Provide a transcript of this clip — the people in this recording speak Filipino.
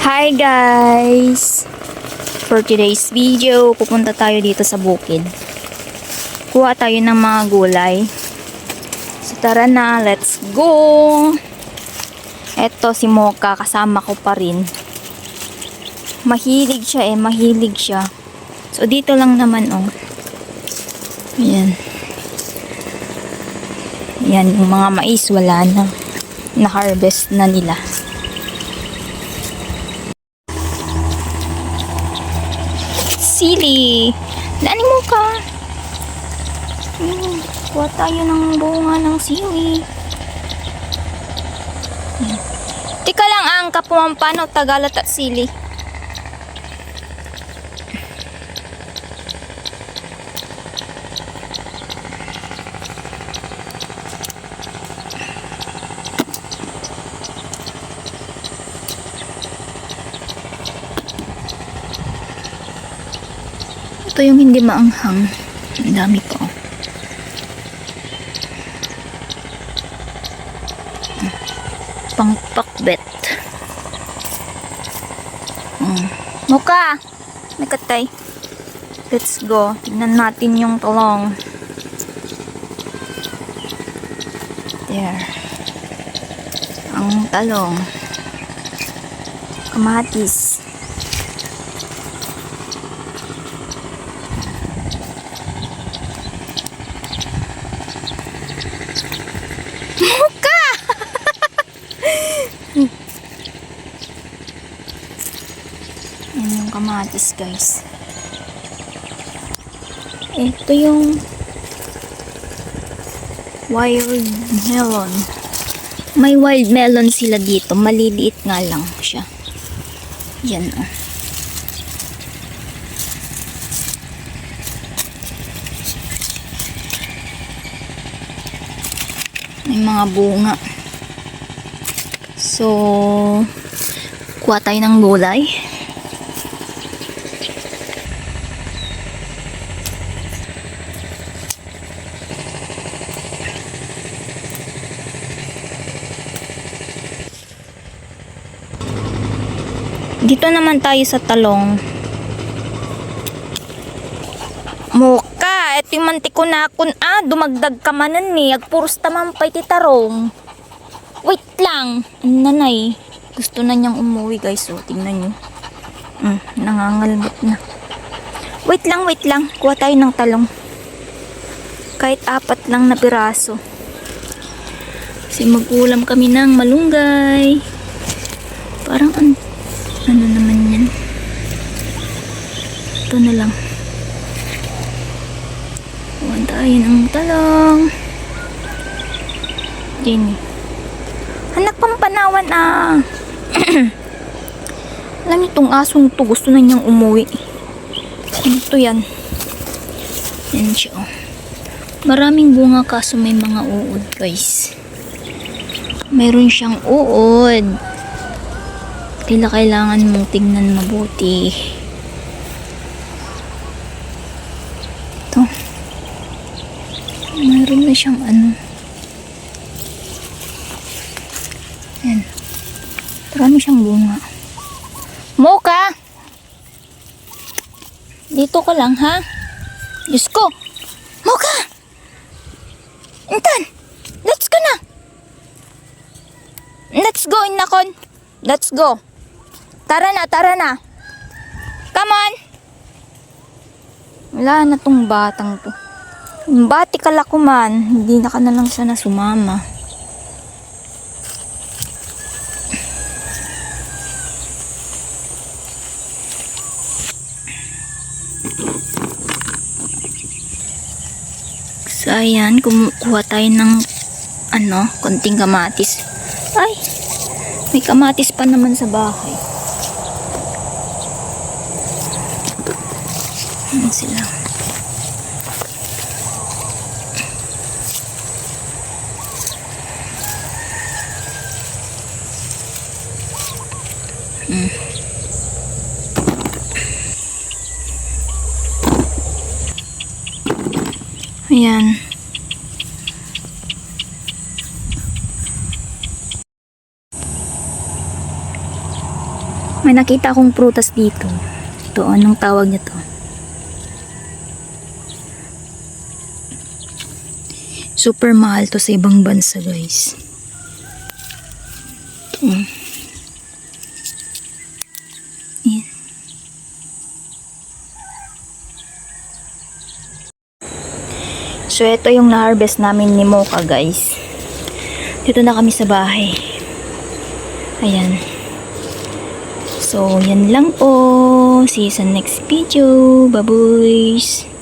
Hi guys! For today's video, pupunta tayo dito sa bukid. Kuha tayo ng mga gulay. So tara na, let's go! Eto si Mocha, kasama ko pa rin. Mahilig siya. So dito lang naman oh. Ayan. Ayan, yung mga mais wala na. Na-harvest na nila. Sili. Lani mo ka. Kuha tayo ng bunga ng sili. Tika lang ang kapumampano Tagalat at sili. Ito yung hindi maanghang. Ang dami pa oh. Pangpakbet. Mocha! Nakatay. Let's go. Tignan natin yung talong. There. Ang talong. Kamatis. Yan yung kamatis guys. Ito yung wild melon. May wild melon sila dito. Maliliit nga lang siya. Yan oh. May mga bunga. So, kuha tayo ng gulay. Dito naman tayo sa talong. Mocha, ito yung mantik ko na kun dumagdag ka manan ni. Agpuros tamang pa'y titarong. Wait lang. Nanay. Gusto na niyang umuwi guys. So, tingnan nyo. Nangangalbot na. Wait lang. Kuha tayo ng talong. Kahit 4 lang na piraso. Kasi mag-ulam kami ng malunggay. Parang ano naman yan. Ito na lang. Kuha tayo ng talong. Jenny. Anak pampanawan Alam niyo itong asong to, gusto na niyang umuwi. Ito yan. Yan siya oh. Maraming bunga kaso may mga uod guys. Meron siyang uod. Kailangan mong tingnan mabuti. Ito. Meron na siyang Yan. Marami siyang bunga. Mocha! Dito ka lang, ha? Diyos ko! Mocha! Intan! Let's go na! Let's go, Inakon! Let's go! Tara na! Come on! Wala na tong batang to. Bati ka lakuman. Hindi na ka na lang sana sumama. So, ayan, kumukuha tayo ng konting kamatis. Ay, may kamatis pa naman sa bahay. Ayan sila. Ayan. May nakita akong prutas dito. Ito, anong tawag niya to? Super mahal to sa ibang bansa, guys. Yan. So, ito yung na-harvest namin ni Mocha, guys. Dito na kami sa bahay. Ayan. So, yan lang po. See you sa next video. Bye-boys.